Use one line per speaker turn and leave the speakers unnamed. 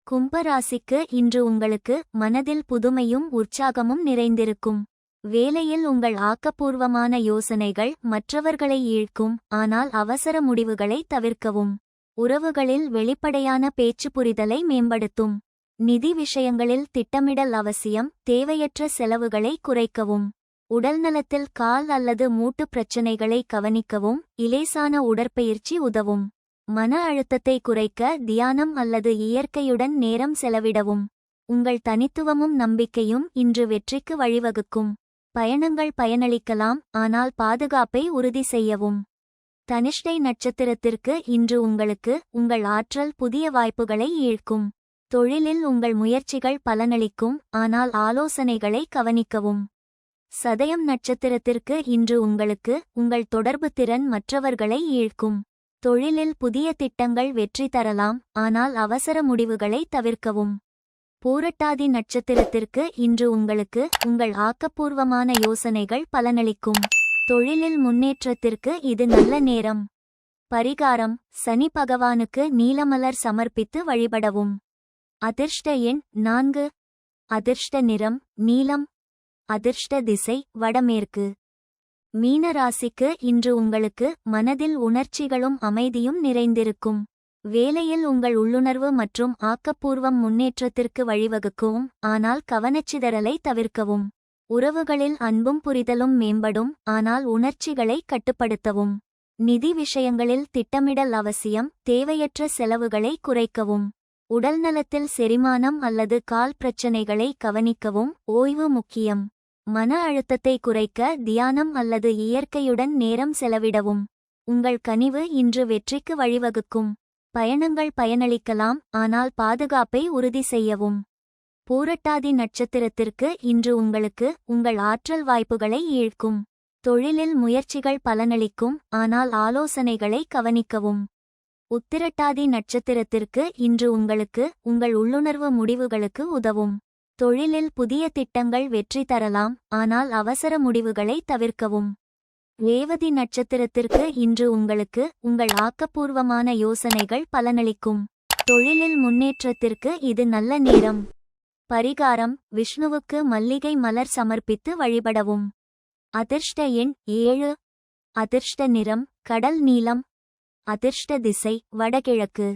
கும்பராசிக்கு இன்று உங்களுக்கு மனதில் புதுமையும் உற்சாகமும் நிறைந்திருக்கும். வேலையில் உங்கள் ஆக்கப்பூர்வமான யோசனைகள் மற்றவர்களை ஈர்க்கும், ஆனால் அவசர முடிவுகளை தவிர்க்கவும். உறவுகளில் வெளிப்படையான பேச்சு புரிதலை மேம்படுத்தும். நிதி விஷயங்களில் திட்டமிடல் அவசியம், தேவையற்ற செலவுகளை குறைக்கவும். உடல்நலத்தில் கால் அல்லது மூட்டு பிரச்சினைகளை கவனிக்கவும், இலேசான உடற்பயிற்சி உதவும். மன அழுத்தத்தை குறைக்க தியானம் அல்லது இயற்கையுடன் நேரம் செலவிடவும். உங்கள் தனித்துவமும் நம்பிக்கையும் இன்று வெற்றிக்கு வழிவகுக்கும். பயணங்கள் பயனளிக்கலாம், ஆனால் பாதுகாப்பை உறுதி செய்யவும். தனிஷ்டை நட்சத்திரத்திற்கு இன்று உங்களுக்கு உங்கள் ஆற்றல் புதிய வாய்ப்புகளை ஈர்க்கும். தொழிலில் உங்கள் முயற்சிகள் பலனளிக்கும், ஆனால் ஆலோசனைகளை கவனிக்கவும். சதயம் நட்சத்திரத்திற்கு இன்று உங்களுக்கு உங்கள் தொடர்பு திறன் மற்றவர்களை ஈர்க்கும். தொழிலில் புதிய திட்டங்கள் வெற்றி தரலாம், ஆனால் அவசர முடிவுகளை தவிர்க்கவும். பூரட்டாதி நட்சத்திரத்திற்கு இன்று உங்களுக்கு உங்கள் ஆக்கப்பூர்வமான யோசனைகள் பலனளிக்கும். தொழிலில் முன்னேற்றத்திற்கு இது நல்ல நேரம். பரிகாரம்: சனி பகவானுக்கு நீலமலர் சமர்ப்பித்து வழிபடவும். அதிர்ஷ்ட எண் 4. அதிர்ஷ்ட நிறம் நீலம். அதிர்ஷ்ட திசை வடமேற்கு. மீன ராசிக்கு இன்று உங்களுக்கு மனதில் உணர்ச்சிகளும் அமைதியும் நிறைந்திருக்கும். வேலையில் உங்கள் உள்ளுணர்வு மற்றும் ஆக்கப்பூர்வம் முன்னேற்றத்திற்கு வழிவகுக்கும், ஆனால் கவனச்சிதறலை தவிர்க்கவும். உறவுகளில் அன்பும் புரிதலும் மேம்படும், ஆனால் உணர்ச்சிகளை கட்டுப்படுத்தவும். நிதி விஷயங்களில் திட்டமிடல் அவசியம், தேவையற்ற செலவுகளை குறைக்கவும். உடல்நலத்தில் செரிமானம் அல்லது கால் பிரச்சினைகளை கவனிக்கவும், ஓய்வு முக்கியம். மன அழுத்தத்தை குறைக்க தியானம் அல்லது இயற்கையுடன் நேரம் செலவிடவும். உங்கள் கனிவு இன்று வெற்றிக்கு வழிவகுக்கும். பயணங்கள் பயனளிக்கலாம், ஆனால் பாதுகாப்பை உறுதி செய்யவும். பூரட்டாதி நட்சத்திரத்திற்கு இன்று உங்களுக்கு உங்கள் ஆற்றல் வாய்ப்புகளை ஈர்க்கும். தொழிலில் முயற்சிகள் பலனளிக்கும், ஆனால் ஆலோசனைகளை கவனிக்கவும். உத்திரட்டாதி நட்சத்திரத்திற்கு இன்று உங்களுக்கு உங்கள் உள்ளுணர்வு முடிவுகளுக்கு உதவும். தொழிலில் புதிய திட்டங்கள் வெற்றி தரலாம், ஆனால் அவசர முடிவுகளை தவிர்க்கவும். ரேவதி நட்சத்திரத்திற்கு இன்று உங்களுக்கு உங்கள் ஆக்கப்பூர்வமான யோசனைகள் பலனளிக்கும். தொழிலில் முன்னேற்றத்திற்கு இது நல்ல நேரம். பரிகாரம்: விஷ்ணுவுக்கு மல்லிகை மலர் சமர்ப்பித்து வழிபடவும். அதிர்ஷ்ட எண் 7. அதிர்ஷ்ட நிறம் கடல் நீலம். அதிர்ஷ்ட திசை வடகிழக்கு.